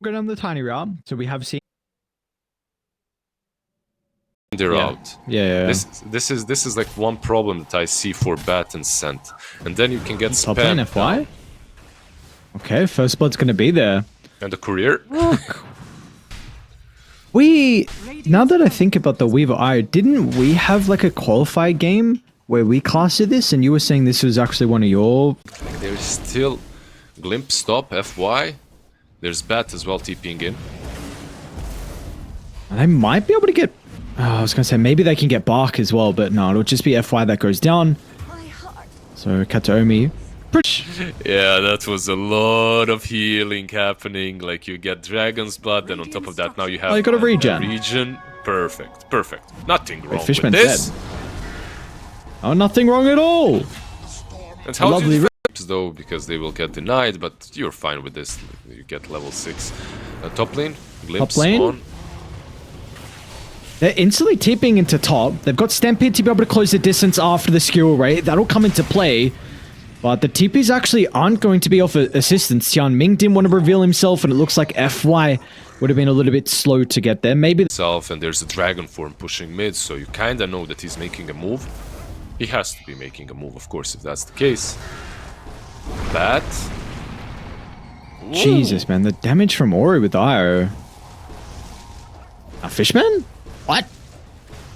Go down the tiny route. So we have seen they're out. Yeah. This is like one problem that I see for Bat and Scent. And then you can get top lane spammed FY. down. Okay, first blood's gonna be there. And the courier. Now that I think about the Weaver Eye, didn't we have like a qualifier game where we casted this and you were saying this was actually one of your... There's still Glimpse stop, FY. There's Bat as well TPing in. And they might be able to get... I was gonna say maybe they can get Bark as well, but no, it'll just be FY that goes down. So Kataomi... Yeah, that was a lot of healing happening. Like you get Dragon's Blood, and on top of that now you have... Oh, you got a regen. Perfect, perfect. Nothing wrong with Fishman's this. dead. Oh, nothing wrong at all. And how do you defend though, because they will get denied, but you're fine with this. You get level 6. Top lane, Glimpse top lane. On. They're instantly tipping into top. They've got Stampede to be able to close the distance after the skill rate. That'll come into play. But the TPs actually aren't going to be off assistance. Tianming didn't want to reveal himself, and it looks like FY would have been a little bit slow to get there. Maybe... And there's a dragon form pushing mid, so you kinda know that he's making a move. He has to be making a move, of course, if that's the case. Bat. Ooh. Jesus, man. The damage from Ori with IO. A Fishman? What?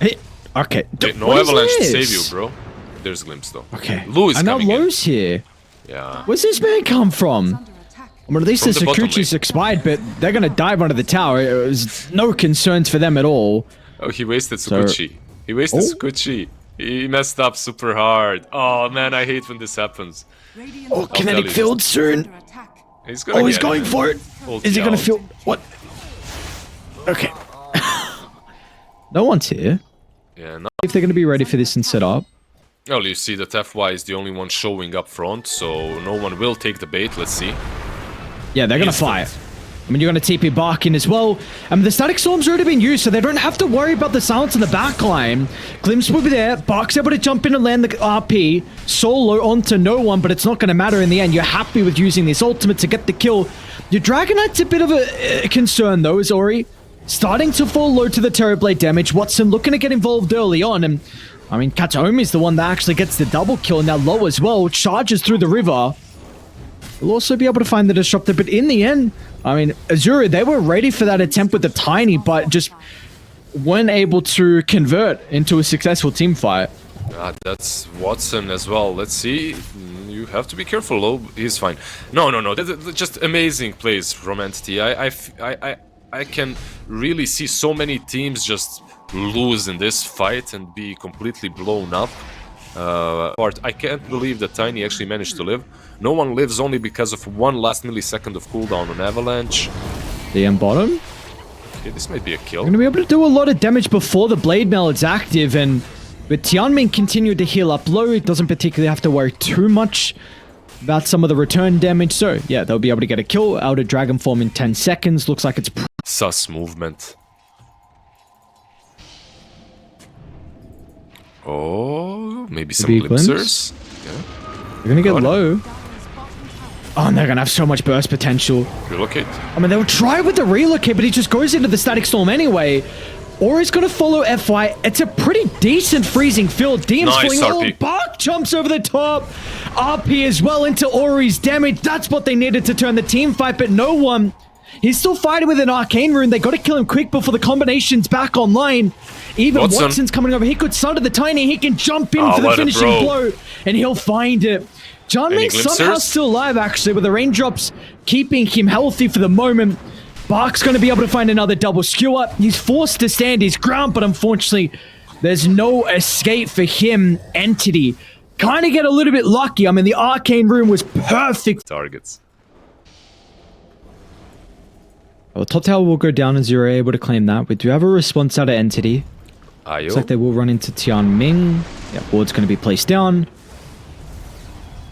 Hey, okay. No avalanche to save you, bro. There's Glimpse, though. Okay. Lou is coming in. Lowe's here. Yeah. Where's this man come from? I mean, at least the Sakuchi's expired, but they're gonna dive under the tower. It was no concerns for them at all. Oh, he wasted Sakuchi. He wasted Sakuchi. He messed up super hard. Oh, man, I hate when this happens. Oh, kinetic field soon. He's going for it. Is he gonna feel... What? Okay. No one's here. Yeah, no. If they're gonna be ready for this and set up. Well, you see that FY is the only one showing up front, so no one will take the bait. Let's see. Yeah, they're gonna fire. I mean, you're gonna TP Bark in as well. The Static Storm's already been used, so they don't have to worry about the silence in the back line. Glimpse will be there. Bark's able to jump in and land the RP solo onto no one, but it's not gonna matter in the end. You're happy with using this ultimate to get the kill. Your Dragon Knight's a bit of a concern, though, is Ori. Starting to fall low to the Terrorblade damage. Watson looking to get involved early on, and I mean, Kataomi's the one that actually gets the double kill, and now low as well. Charges through the river. We'll also be able to find the disruptor, but in the end, I mean, AZURE, they were ready for that attempt with the Tiny, but just weren't able to convert into a successful team fight. That's Watson as well. Let's see. You have to be careful, Low. He's fine. No. Just amazing plays from Entity. I can really see so many teams just lose in this fight and be completely blown up. I can't believe that Tiny actually managed to live. No one lives only because of one last millisecond of cooldown on Avalanche. DM bottom. Okay, this might be a kill. We're going to be able to do a lot of damage before the Blade Mail is active, but Tianming continued to heal up low. It doesn't particularly have to worry too much about some of the return damage. So, yeah, they'll be able to get a kill out of Dragon Form in 10 seconds. Looks like it's... Sus movement. Oh, maybe some glimpsers. Yeah. They're gonna get low. Oh, and they're gonna have so much burst potential. Relocate. I mean, they'll try with the relocate, but he just goes into the Static Storm anyway. Or he's gonna follow FY. It's a pretty decent freezing field. DM's falling. Oh, Bark jumps over the top. RP as well into Ori's damage. That's what they needed to turn the team fight, but no one. He's still fighting with an Arcane Rune. They gotta kill him quick before the combination's back online. Even Watson's coming over. He could sunder the Tiny. He can jump in for the finishing blow, and he'll find it. Jianming's somehow still alive, actually, with the raindrops keeping him healthy for the moment. Bark's going to be able to find another double skewer. He's forced to stand his ground, but unfortunately, there's no escape for him. Entity kind of get a little bit lucky. I mean, the Arcane Rune was perfect. Targets. Well, top tower will go down as you're able to claim that. We do have a response out of Entity. Looks like they will run into Tianming. Yeah, ward's going to be placed down.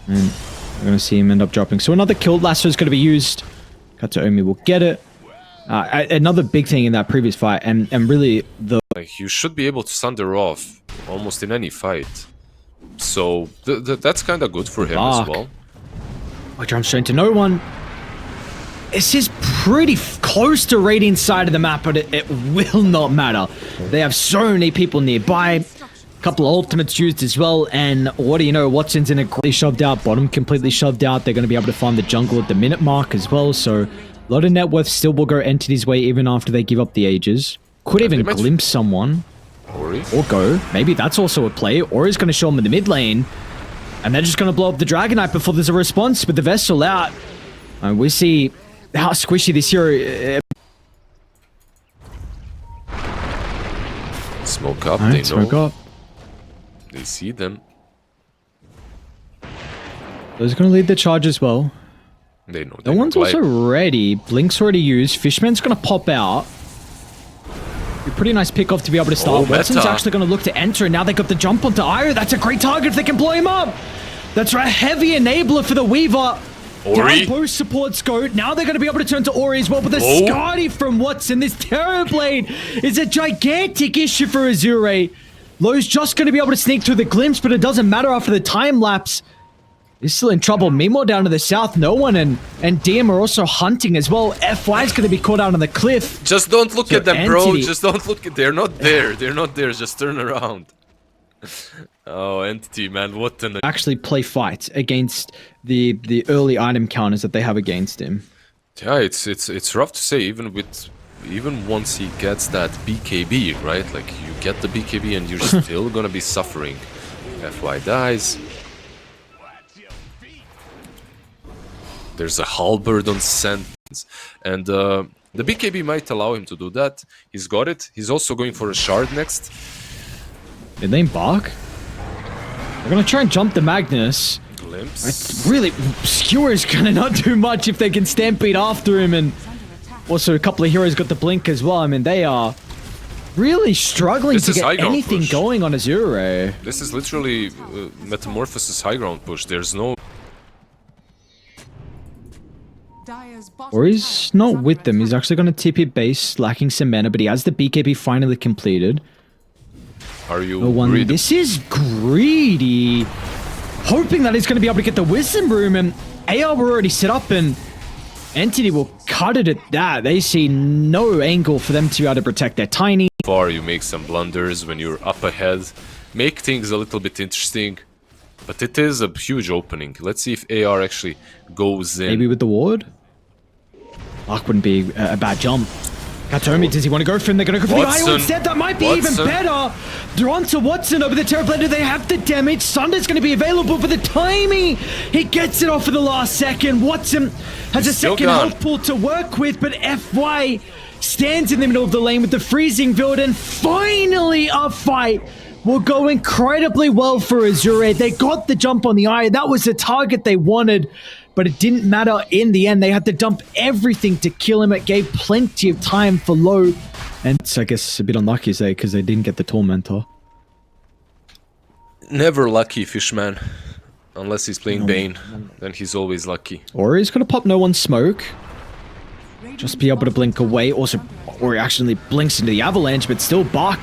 And we're going to see him end up dropping. So another kill. Lasso is going to be used. Kataomi will get it. Another big thing in that previous fight, and really the... Like, you should be able to sunder off almost in any fight. So that's kind of good for him as well. Oh, jump straight into no one. This is pretty close to Radiant's side of the map, but it will not matter. They have so many people nearby. A couple of ultimates used as well, and what do you know, Watson's in a completely shoved out, bottom completely shoved out. They're going to be able to farm the jungle at the minute mark as well, so a lot of net worth still will go Entity's way even after they give up the Ages. Could even glimpse someone. Ori? Or go. Maybe that's also a play. Ori's going to show them in the mid lane, and they're just going to blow up the Dragon Knight before there's a response with the Vessel out. And we see how squishy this hero. Smoke up, Right, they know. smoke up. They see them. Those are going to lead the charge as well. They know. No one's also ready. Blink's already used. Fishman's going to pop out. A pretty nice pick off to be able to start. Watson's actually going to look to enter, and now they got the jump onto Io. That's a great target if they can blow him up. That's a heavy enabler for the Weaver. Ori. Down both supports go. Now they're going to be able to turn to Ori as well, but the Scotty from Watson, this Terrorblade is a gigantic issue for AZURE. Lowe's just going to be able to sneak through the glimpse, but it doesn't matter after the time lapse. He's still in trouble. Mimo down to the south. No one and DM are also hunting as well. FY is going to be caught out on the cliff. Just don't look at them, bro. Just don't look at. They're not there. They're not there. Just turn around. Oh, Entity, man, what an... Actually play fight against the early item counters that they have against him. Yeah, it's rough to say, even once he gets that BKB, right? Like, you get the BKB and you're still gonna be suffering. FY dies. There's a halberd on sentence, and the BKB might allow him to do that. He's got it. He's also going for a shard next. Did they bark? They're gonna try and jump the Magnus. Glimpse. It's really, Skewer's gonna not do much if they can stampede after him, and also a couple of heroes got the blink as well. I mean, they are really struggling to get anything going on AZURE. This is literally Metamorphosis high ground push. There's no... Ori's not with them. He's actually going to TP base, lacking some mana, but he has the BKB finally completed. Are you greedy? This is greedy. Hoping that he's going to be able to get the Wisdom Room, and AR were already set up, and Entity will cut it at that. They see no angle for them to be able to protect their tiny. Far you make some blunders when you're up ahead. Make things a little bit interesting. But it is a huge opening. Let's see if AR actually goes in. Maybe with the ward? Arc wouldn't be a bad jump. Katomi, does he want to go for him? They're going to go for the IO instead. That might be even better. They're on to Watson over the Terrorblade. They have the damage. Sunder's going to be available for the timing. He gets it off for the last second. Watson has a second health pool to work with, but FY stands in the middle of the lane with the freezing build, and finally a fight will go incredibly well for AZURE. They got the jump on the eye. That was the target they wanted, but it didn't matter in the end. They had to dump everything to kill him. It gave plenty of time for Low. And it's, I guess, a bit unlucky because they didn't get the Tormentor. Never lucky, Fishman. Unless he's playing Bane, then he's always lucky. Ori is going to pop no one smoke. Just be able to blink away. Also, Ori actually blinks into the avalanche, but still Bark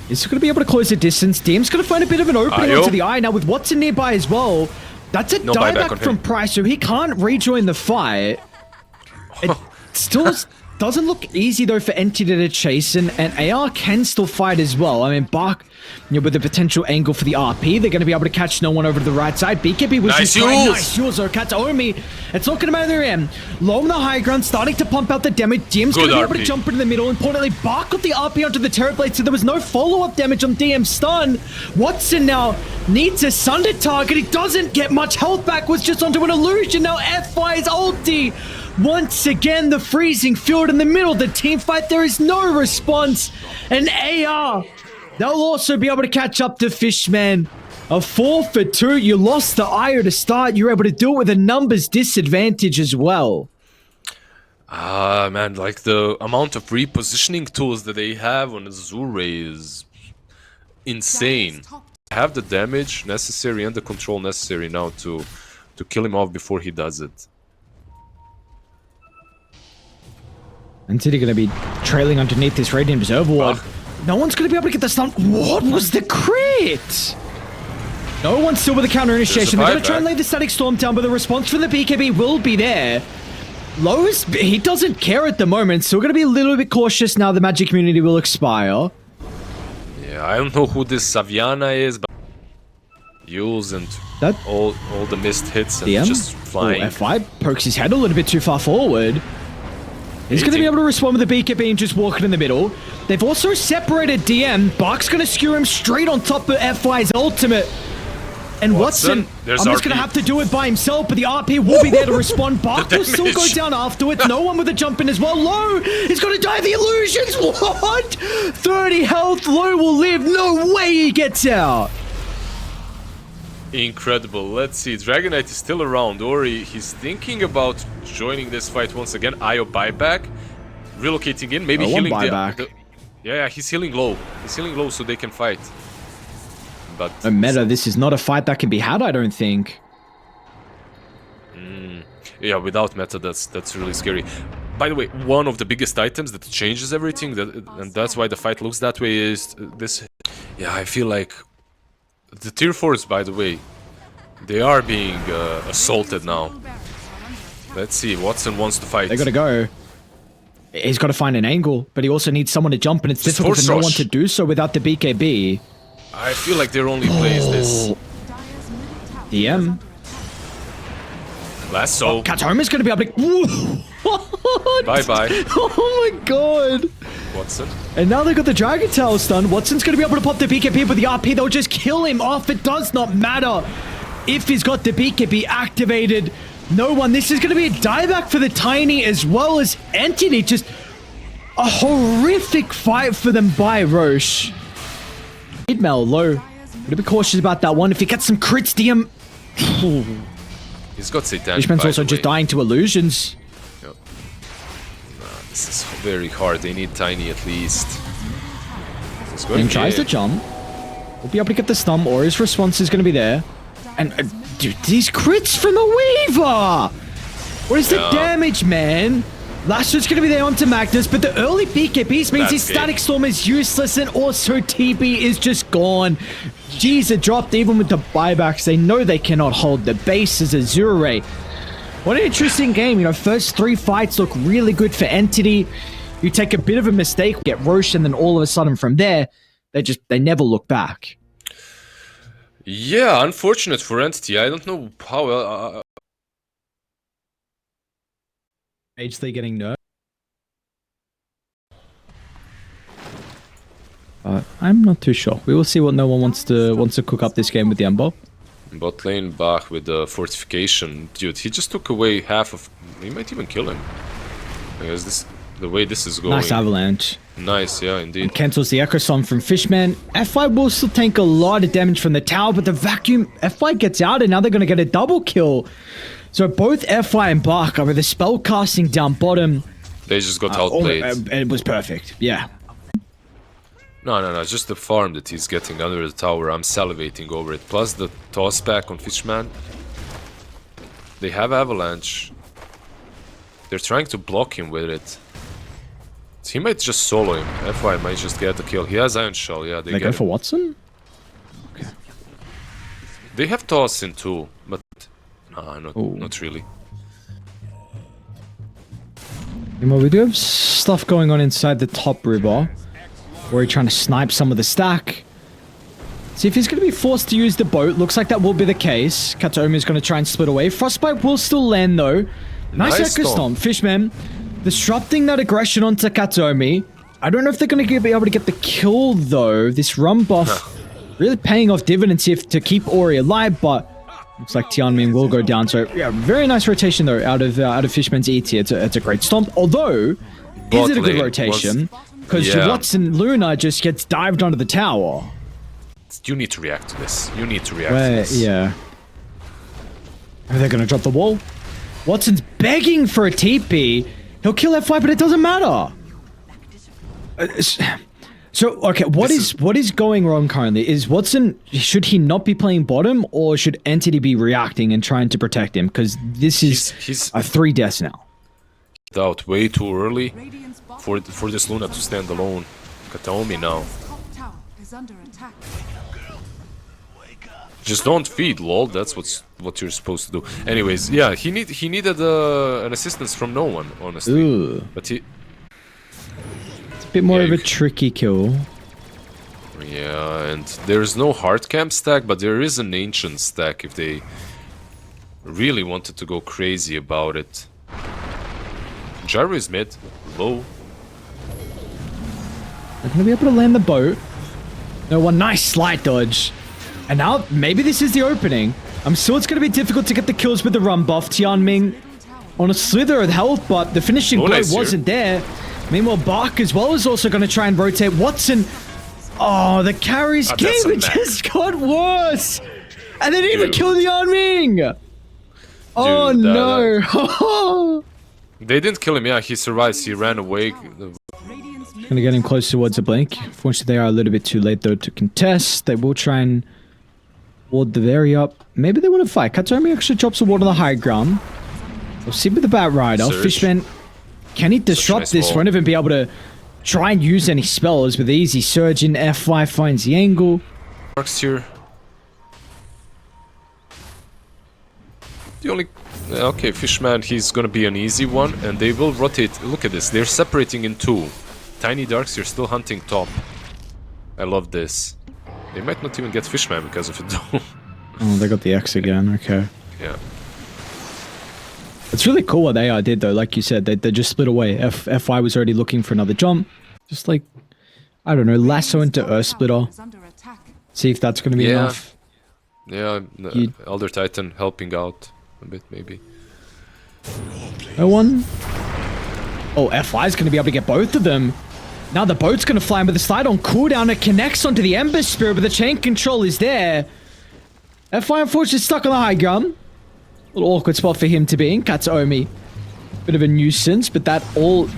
is going to be able to close the distance. DM's going to find a bit of an opening onto the eye. Now with Watson nearby as well, that's a dieback from Price, so he can't rejoin the fight. It still doesn't look easy though for Entity to chase, and AR can still fight as well. I mean, Bark, with the potential angle for the RP, they're going to be able to catch no one over to the right side. BKB was just nice use. Kataomi, it's not going to matter their end. Low on the high ground, starting to pump out the damage. DM's going to be able to jump into the middle. Importantly, Bark got the RP onto the Terrorblade, so there was no follow-up damage on DM stun. Watson now needs a Sunder target. He doesn't get much health back, was just onto an illusion. Now FY's ulti. Once again, the freezing field in the middle of the team fight. There is no response. And AR, they'll also be able to catch up to Fishman. A 4 for 2. You lost the IO to start. You're able to do it with a numbers disadvantage as well. Man, like the amount of repositioning tools that they have on AZURE is insane. Have the damage necessary and the control necessary now to kill him off before he does it. Entity going to be trailing underneath this Radiant Observer Ward. No one's going to be able to get the stun. What was the crit? No one's still with the counter initiation. They're going to try and lay the Static Storm down, but the response from the BKB will be there. Lowe's, he doesn't care at the moment, so we're going to be a little bit cautious now the magic community will expire. Yeah, I don't know who this Saviana is, but Yules and all the missed hits and just flying. Oh, F5 pokes his head a little bit too far forward. He's going to be able to respond with the BKB and just walk it in the middle. They've also separated DM. Bark's going to skewer him straight on top of F5's ultimate. And Watson, almost going to have to do it by himself, but the RP will be there to respond. Bark will still go down afterwards. No one with a jump in as well. Low is going to die. The illusions. What? 30 health. Low will live. No way he gets out. Incredible. Let's see. Dragonite is still around. Ori, he's thinking about joining this fight once again. IO buyback. Relocating in. Maybe healing the... Yeah, he's healing low. He's healing low so they can fight. But meta, this is not a fight that can be had, I don't think. Yeah, without meta, that's really scary. By the way, one of the biggest items that changes everything, and that's why the fight looks that way, is this. Yeah, I feel like the tier 4s, by the way, they are being assaulted now. Let's see, Watson wants to fight. They gotta go. He's got to find an angle, but he also needs someone to jump, and it's difficult for no one to do so without the BKB. I feel like their only play is this. DM. Lasso. Katoma is going to be able to... Bye-bye. Oh my god. Watson. And now they've got the Dragon Tail stun. Watson's going to be able to pop the BKB with the RP. They'll just kill him off. It does not matter if he's got the BKB activated. No one. This is going to be a dieback for the Tiny as well as Entity. Just a horrific fight for them by Roche. Mid-Mel, low. Gotta be cautious about that one. If he gets some crits, DM... He's got Satan. Fishman's also just dying to illusions. Yep. Nah, this is very hard. They need Tiny at least. He's going and tries to jump. We'll be able to get the stun, or his response is going to be there. And, dude, these crits from the Weaver! What is the damage, man? Lasso's going to be there onto Magnus, but the early BKBs means his Static Storm is useless, and also TP is just gone. G's are dropped even with the buybacks. They know they cannot hold the base as AZURE. What an interesting game. You know, first 3 fights look really good for Entity. You take a bit of a mistake, get Roche, and then all of a sudden from there, they never look back. Yeah, unfortunate for Entity. I don't know how... Age they getting nerfed. I'm not too sure. We will see what no one wants to cook up this game with the Ember. Bot lane Bach with the fortification. Dude, he just took away half of... He might even kill him. I guess this... The way this is going... Nice avalanche. Nice, yeah, indeed. And cancels the Echo Song from Fishman. F5 will still take a lot of damage from the tower, but the vacuum... F5 gets out, and now they're going to get a double kill. So both F5 and Bach are with the spell casting down bottom. They just got outplayed. And it was perfect, yeah. No, just the farm that he's getting under the tower. I'm salivating over it. Plus the toss back on Fishman. They have avalanche. They're trying to block him with it. So he might just solo him. F5 might just get the kill. He has Iron Shell, yeah. They go for Watson? Okay. They have toss in too, but... not really. Well, we do have stuff going on inside the top river, where he's trying to snipe some of the stack. See if he's going to be forced to use the boat. Looks like that will be the case. Katomi is going to try and split away. Frostbite will still land though. Nice Echo Stomp. Fishman disrupting that aggression onto Katomi. I don't know if they're going to be able to get the kill though. This run buff really paying off dividends here to keep Ori alive, but looks like Tianmin will go down. So yeah, very nice rotation though out of Fishman's E tier. It's a great stomp. Although, is it a good rotation? Because Watson Luna just gets dived onto the tower. You need to react to this. You need to react to this. Yeah. Are they going to drop the wall? Watson's begging for a TP. He'll kill F5, but it doesn't matter. So, okay, what is going wrong currently? Is Watson, should he not be playing bottom, or should Entity be reacting and trying to protect him? Because this is a 3 deaths now. Out way too early for this Luna to stand alone. Katomi now. Just don't feed, lol. That's what you're supposed to do. Anyways, yeah, he needed an assistance from no one, honestly. Ooh. But he... It's a bit more of a tricky kill. Yeah, and there's no hard camp stack, but there is an ancient stack if they really wanted to go crazy about it. Gyro is mid, low. They're gonna be able to land the boat. No one, nice slide dodge. And now, maybe this is the opening. I'm sure it's gonna be difficult to get the kills with the run buff. Tianming on a slither of health, but the finishing blow wasn't there. Meanwhile, Bach as well is also gonna try and rotate. Watson, oh, the carries game just got worse. And they didn't even kill Tianming. Oh no. They didn't kill him, yeah, he survives, he ran away. Gonna get him close towards the blink. Fortunately, they are a little bit too late though to contest. They will try and ward the very up. Maybe they want to fight. Katomi actually drops a ward on the high ground. We'll see with the Bat Rider. Fishman, can he disrupt this? Won't even be able to try and use any spells with easy surge in. FY finds the angle. Marks here. The only... Okay, Fishman, he's gonna be an easy one, and they will rotate. Look at this, they're separating in two. Tiny Darks, you're still hunting top. I love this. They might not even get Fishman because of it though. Oh, they got the X again, okay. Yeah. It's really cool what AI did though, like you said, they just split away. FI was already looking for another jump. Just like, I don't know, lasso into Earth Splitter. See if that's gonna be enough. Yeah, Elder Titan helping out a bit maybe. No one? Oh, FI is gonna be able to get both of them. Now the boat's gonna fly in with the slide on cooldown. It connects onto the Ember Spirit, but the chain control is there. FI unfortunately stuck on the high ground. A little awkward spot for him to be in. Katsuomi, bit of a nuisance, but that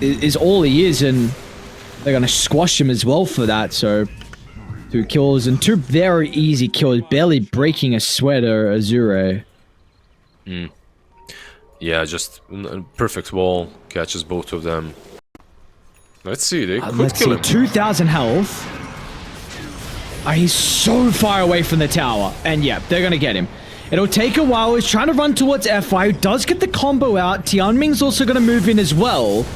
is all he is, and they're gonna squash him as well for that. So 2 kills and 2 very easy kills, barely breaking a sweater. AZURE. Yeah, just a perfect wall catches both of them. Let's see, they could kill him. 2,000 health. He's so far away from the tower. And yeah, they're gonna get him. It'll take a while. He's trying to run towards FI, who does get the combo out. Tianming's also gonna move in as well.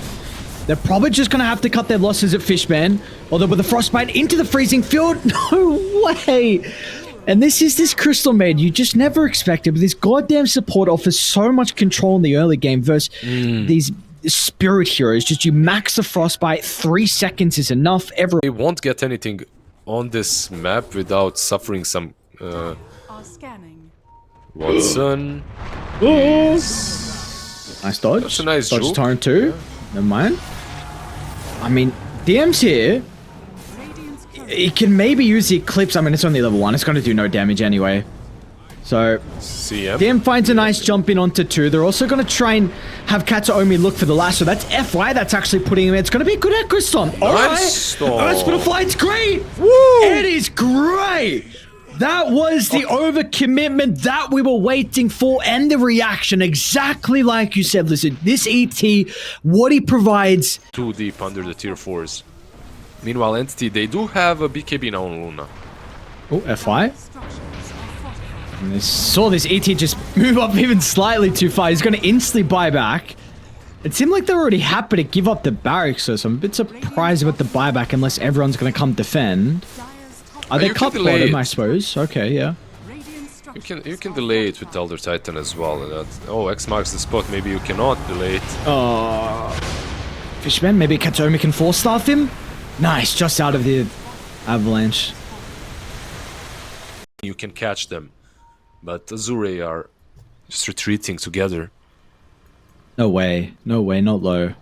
They're probably just gonna have to cut their losses at Fishman. Although with the Frostbite into the freezing field, no way! And this is this Crystal Maid you just never expected, but this goddamn support offers so much control in the early game versus these spirit heroes. Just you max the Frostbite, 3 seconds is enough. They won't get anything on this map without suffering some... Watson... Nice dodge. That's a nice dodge turn too. Never mind. I mean, DM's here. It can maybe use the Eclipse. I mean, it's only level 1. It's going to do no damage anyway. So, DM finds a nice jump in onto 2. They're also going to try and have Katsuomi look for the lasso. That's FY that's actually putting him in. It's going to be a good Echo Stomp. Alright. Earth Flight's great. Woo! It is great. That was the overcommitment that we were waiting for, and the reaction exactly like you said. Listen, this ET, what he provides. Too deep under the tier 4s. Meanwhile, Entity, they do have a BKB now on Luna. Oh, FI. And they saw this ET just move up even slightly too far. He's going to instantly buy back. It seemed like they were already happy to give up the barracks, so I'm a bit surprised about the buyback unless everyone's going to come defend. They cut bottom, I suppose. Okay, yeah. You can delay it with Elder Titan as well. Oh, X marks the spot. Maybe you cannot delay it. Fishman, maybe Katsuomi can 4-staff him? Nice, just out of the avalanche. You can catch them, but AZURE are just retreating together. No way, not low.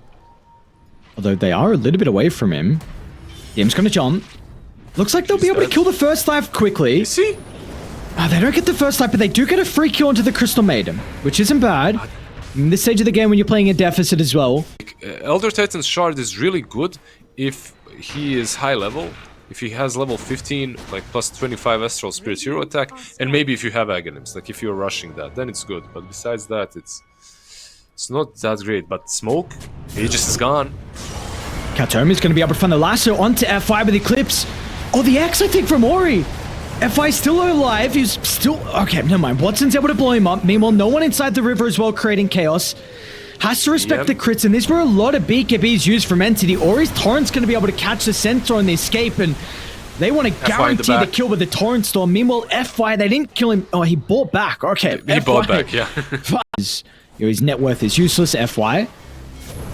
Although they are a little bit away from him. Dim's gonna jump. Looks like they'll be able to kill the first life quickly. Is he? They don't get the first life, but they do get a free kill onto the Crystal Maiden, which isn't bad. In this stage of the game when you're playing a deficit as well. Elder Titan's shard is really good if he is high level. If he has level 15, like plus 25 Astral Spirit Hero attack, and maybe if you have Aghanims, like if you're rushing that, then it's good. But besides that, it's not that great. But Smoke, Aegis is gone. Katomi's going to be able to find the lasso onto F5 with Eclipse. Oh, the X, I think, from Ori. FI still alive. He's still... Okay, never mind. Watson's able to blow him up. Meanwhile, no one inside the river as well, creating chaos. Has to respect the crits, and these were a lot of BKBs used from Entity. Or is Torrent's going to be able to catch the Centaur on the escape, and they want to guarantee the kill with the Torrent Storm. Meanwhile, FI, they didn't kill him. Oh, he bought back. Okay, he bought back, yeah. His net worth is useless, FY.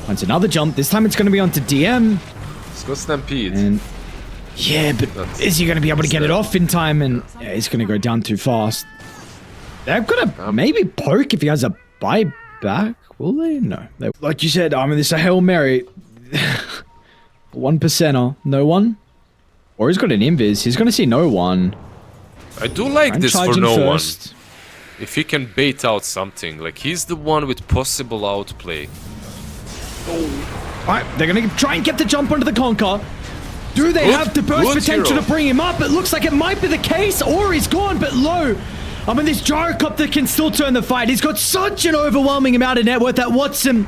Once another jump. This time it's going to be onto DM. Let's go Stampede. And yeah, but is he going to be able to get it off in time? And yeah, he's going to go down too fast. They're going to maybe poke if he has a buyback. Will they? No. Like you said, I mean, this is a Hail Mary. 1%er. No one? Or he's got an invis. He's going to see no one. I do like this for no one. If he can bait out something. Like, he's the one with possible outplay. Alright, they're going to try and get the jump onto the Conquer. Do they have the burst potential to bring him up? It looks like it might be the case. Or he's gone, but low. I mean, this Gyrocopter can still turn the fight. He's got such an overwhelming amount of net worth that Watson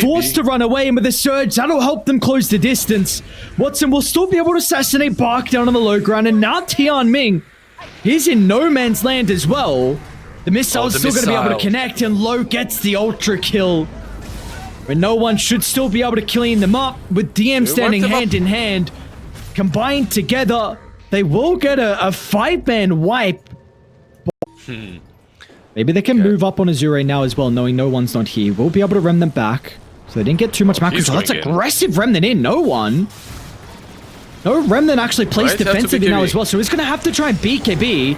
forced to run away, and with the surge, that'll help them close the distance. Watson will still be able to assassinate Bark down on the low ground, and now Tian Ming, he's in no man's land as well. The missile's still going to be able to connect, and Low gets the ultra kill. But no one should still be able to clean them up, with DM standing hand in hand. Combined together, they will get a 5-man wipe. Maybe they can move up on AZURE now as well, knowing no one's not here. We'll be able to rem them back. So they didn't get too much macro. So that's aggressive remnant in. No one. No remnant actually placed defensively now as well. So he's going to have to try and BKB.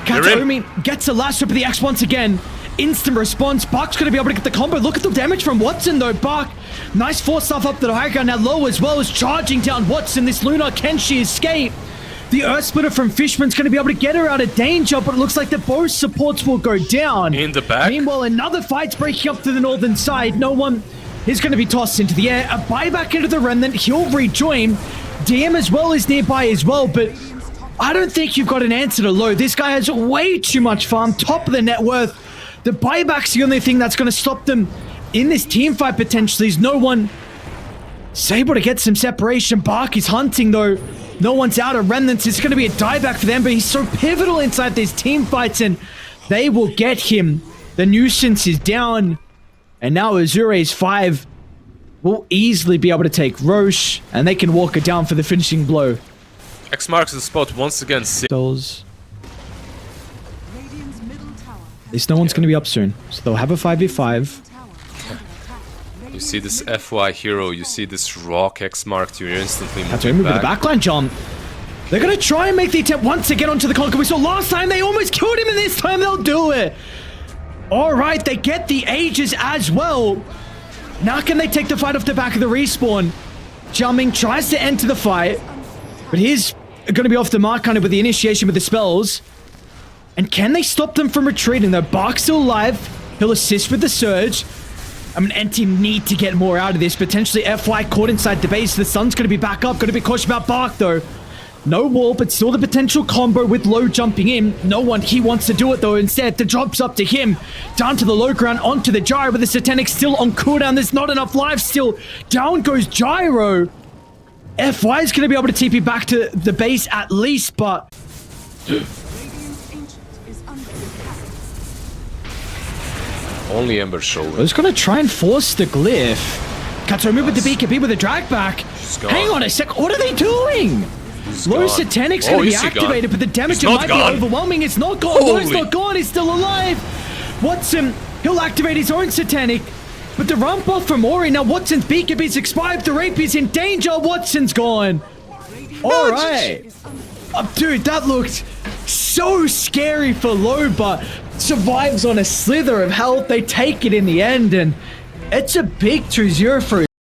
Kataomi gets the last rip of the X once again. Instant response. Bark's going to be able to get the combo. Look at the damage from Watson though. Bark, nice force stuff up to the high ground. Now Low as well is charging down Watson. This Lunar, can she escape? The Earth Splitter from Fishman's going to be able to get her out of danger, but it looks like the both supports will go down. In the back. Meanwhile, another fight's breaking up to the northern side. No one is going to be tossed into the air. A buyback into the Remnant. He'll rejoin. DM as well is nearby as well, but I don't think you've got an answer to Low. This guy has way too much farm, top of the net worth. The buyback's the only thing that's going to stop them in this team fight potentially. Is no one able to get some separation. Bark is hunting though. No one's out of Remnants. It's going to be a dieback for them, but he's so pivotal inside these team fights, and they will get him. The nuisance is down, and now AZURE's 5 will easily be able to take Roche, and they can walk it down for the finishing blow. X marks the spot once again. At least no one's going to be up soon, so they'll have a 5v5. You see this FY hero, you see this rock X marked, you're instantly moving back. With the backline jump. They're going to try and make the attempt once again onto the Conquer. We saw last time they almost killed him, and this time they'll do it. Alright, they get the Aegis as well. Now can they take the fight off the back of the respawn? Jumping tries to enter the fight, but he's going to be off the mark kind of with the initiation with the spells. And can they stop them from retreating though? Bark's still alive. He'll assist with the surge. I mean, NT need to get more out of this. Potentially FY caught inside the base. The sun's going to be back up. Going to be cautious about Bark, though. No wall, but still the potential combo with Low jumping in. No one, he wants to do it, though. Instead, the drop's up to him. Down to the low ground, onto the Gyro, with the Satanic still on cooldown. There's not enough life still. Down goes Gyro. FY is going to be able to TP back to the base at least, but... Only Ember Show. I was going to try and force the glyph. Kataomi with the BKB with a drag back. Hang on a sec. What are they doing? Low Satanic's going to be activated, but the damage might be overwhelming. It's not gone. Low's not gone. He's still alive. Watson, he'll activate his own Satanic. But the ramp off from Ori. Now Watson's BKB's expired. The Rapier's in danger. Watson's gone. All right. Dude, that looked so scary for Low, but survives on a slither of health. They take it in the end, and it's a big 2-0 for